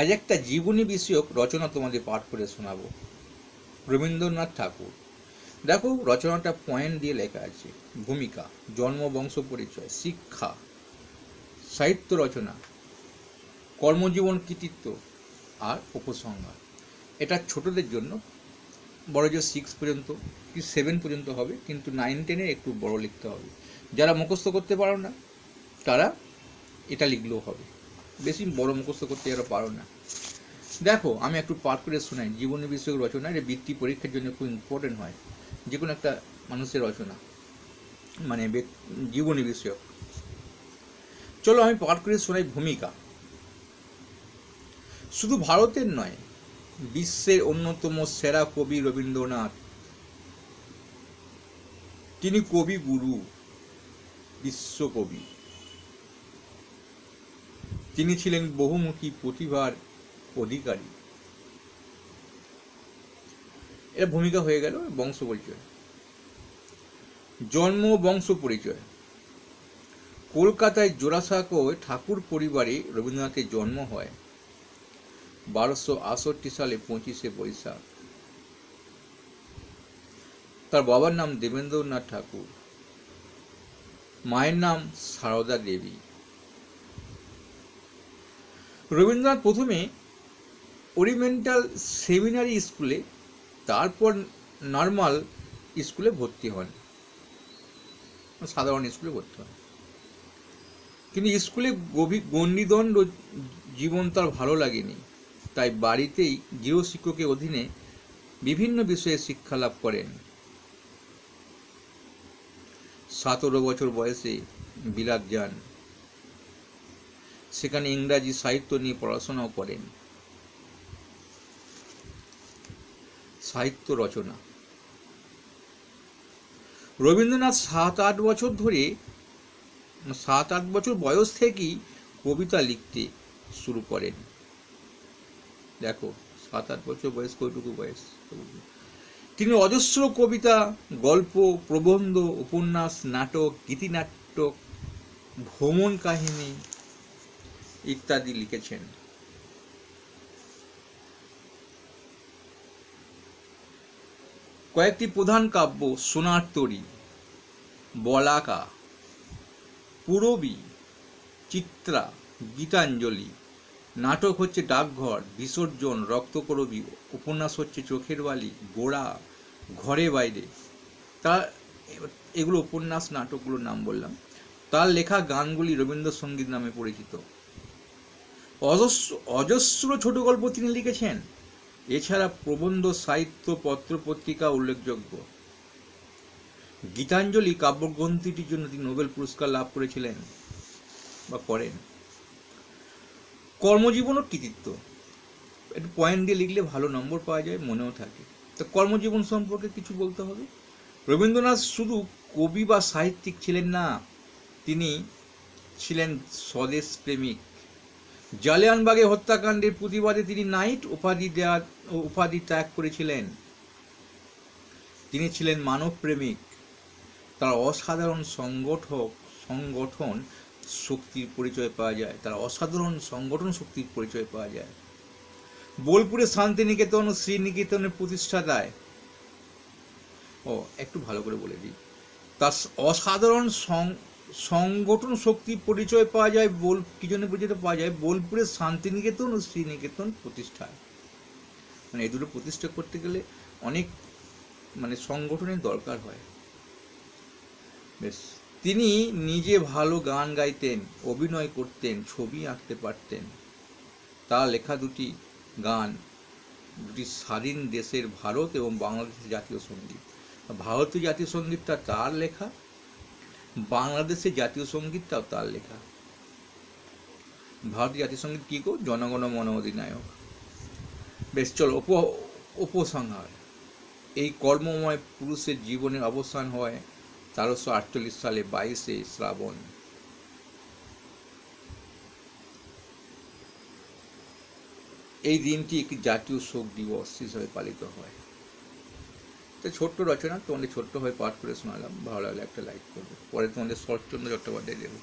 আজ একটা জীবনী বিষয়ক রচনা তোমাদের পাঠ করে শোনাবো। রবীন্দ্রনাথ ঠাকুর। দেখো, রচনাটা পয়েন্ট দিয়ে লেখা আছে। ভূমিকা, জন্ম, বংশ পরিচয়, শিক্ষা, সাহিত্য রচনা, কর্মজীবন, কৃতিত্ব আর উপসংহার। এটা ছোটদের জন্য, বড় যে 6 পর্যন্ত কি 7 পর্যন্ত হবে, কিন্তু 9-10 একটু বড় লিখতে হবে। যারা মুখস্থ করতে পারো না তারা এটা লিখলেও হবে, বেশি বড় মুখস্থ করতে যারা পারো না। দেখো, আমি একটু পাঠ করে শোনাই। জীবনী বিষয়ক রচনা, এটা বৃত্তি পরীক্ষার জন্য খুব ইম্পর্টেন্ট হয়। যে কোনো একটা মানুষের রচনা মানে জীবনী বিষয়ক। চলো আমি পাঠ করে শোনাই। ভূমিকা। শুধু ভারতের নয়, বিশ্বের অন্যতম সেরা কবি রবীন্দ্রনাথ। তিনি কবি গুরু, বিশ্বকবি। তিনি ছিলেন বহুমুখী প্রতিভার অধিকারী। এর ভূমিকা হয়ে গেল। বংশ পরিচয়। জন্ম, বংশ পরিচয়। কলকাতায় জোড়াসাঁকোয় ঠাকুর পরিবারে রবীন্দ্রনাথের জন্ম হয় 1268 সালে 25শে বৈশাখ। তার বাবার নাম দেবেন্দ্রনাথ ঠাকুর, মায়ের নাম সারদা দেবী। রবীন্দ্রনাথ প্রথমে ওরিয়েন্টাল সেমিনারি স্কুলে, তারপর নর্মাল স্কুলে ভর্তি হন, সাধারণ স্কুলে ভর্তি হন। কিন্তু স্কুলে গণ্ডিদণ্ড জীবন তার ভালো লাগেনি, তাই বাড়িতেই গৃহশিক্ষকের অধীনে বিভিন্ন বিষয়ে শিক্ষা লাভ করেন। 17 বছর বয়সে বিলাত যান, সেখানে ইংরাজি সাহিত্য নিয়ে পড়াশোনাও করেন। সাহিত্য রচনা। রবীন্দ্রনাথ 7-8 বছর বয়স থেকেই কবিতা লিখতে শুরু করেন। দেখো, 7-8 বছর বয়স, কতটুকু বয়স। তিনি অজস্র কবিতা, গল্প, প্রবন্ধ, উপন্যাস, নাটক, গীতিনাটক, ভ্রমণ কাহিনী ইত্যাদি লিখেছেন। কয়েকটি প্রধান কাব্য: সোনার তরী, বলাকা, পূরবী, চিত্রা, গীতাঞ্জলি। নাটক হচ্ছে ডাকঘর, বিসর্জন, রক্তকরবী। উপন্যাস হচ্ছে চোখের বালি, গোড়া, ঘরে বাইরে। তার এগুলো উপন্যাস, নাটকগুলোর নাম বললাম। তার লেখা গানগুলি রবীন্দ্রসঙ্গীত নামে পরিচিত। অজস্র ছোট গল্প তিনি লিখেছেন। এছাড়া প্রবন্ধ, সাহিত্য, পত্র পত্রিকা উল্লেখযোগ্য। গীতাঞ্জলি কাব্যগ্রন্থটির জন্য তিনি নোবেল পুরস্কার লাভ করেছিলেন বা করেন। কর্মজীবন ও কৃতিত্ব। একটু পয়েন্ট দিয়ে লিখলে ভালো নম্বর পাওয়া যায়, মনেও থাকে। তো কর্মজীবন সম্পর্কে কিছু বলতে হবে। রবীন্দ্রনাথ শুধু কবি বা সাহিত্যিক ছিলেন না, তিনি ছিলেন স্বদেশ প্রেমিক। জালিয়ানবাগে হত্যাকাণ্ডের প্রতিবাদে তিনি নাইট উপাধি ত্যাগ করেছিলেন। তিনি ছিলেন মানব প্রেমিক। তার অসাধারণ সংগঠন শক্তির পরিচয় পাওয়া যায়। বোলপুরে শান্তিনিকেতন ও শ্রীনিকেতনের প্রতিষ্ঠাতায়, একটু ভালো করে বলে দিই, তার অসাধারণ সংগঠন শক্তির পরিচয় পাওয়া যায়। কি জন্য পরিচয় পাওয়া যায়? বোলপুরের শান্তিনিকেতন ও শ্রীনিকেতন প্রতিষ্ঠায়। মানে এই দুটো প্রতিষ্ঠা করতে গেলে অনেক সংগঠনের দরকার হয়। বেশ, তিনি নিজে ভালো গান গাইতেন, অভিনয় করতেন, ছবি আঁকতে পারতেন। তার লেখা দুটি স্বাধীন দেশের ভারত এবং বাংলাদেশের জাতীয় সঙ্গীত। ভারতীয় জাতীয় সঙ্গীতটা তার লেখা, বাংলাদেশের জাতীয় সঙ্গীতটাও তার লেখা। ভারতীয় জাতীয় সঙ্গীত কি গো? জনগণ মন অধিনায়ক। বেশ, চলো উপসংহার। এই কর্মময় পুরুষের জীবনের অবসান হয় 1348 সালে 22শে শ্রাবণ। এই দিনটি একটি জাতীয় শোক দিবস হিসেবে পালিত হয়। তো ছোট্ট রচনা তোমাদের ছোট্ট হয়ে পাঠ করে শোনালাম। ভালো লাগলে একটা লাইক করবে। পরে তোমাদের শরৎচন্দ্র চট্টোপাধ্যায় দেবো।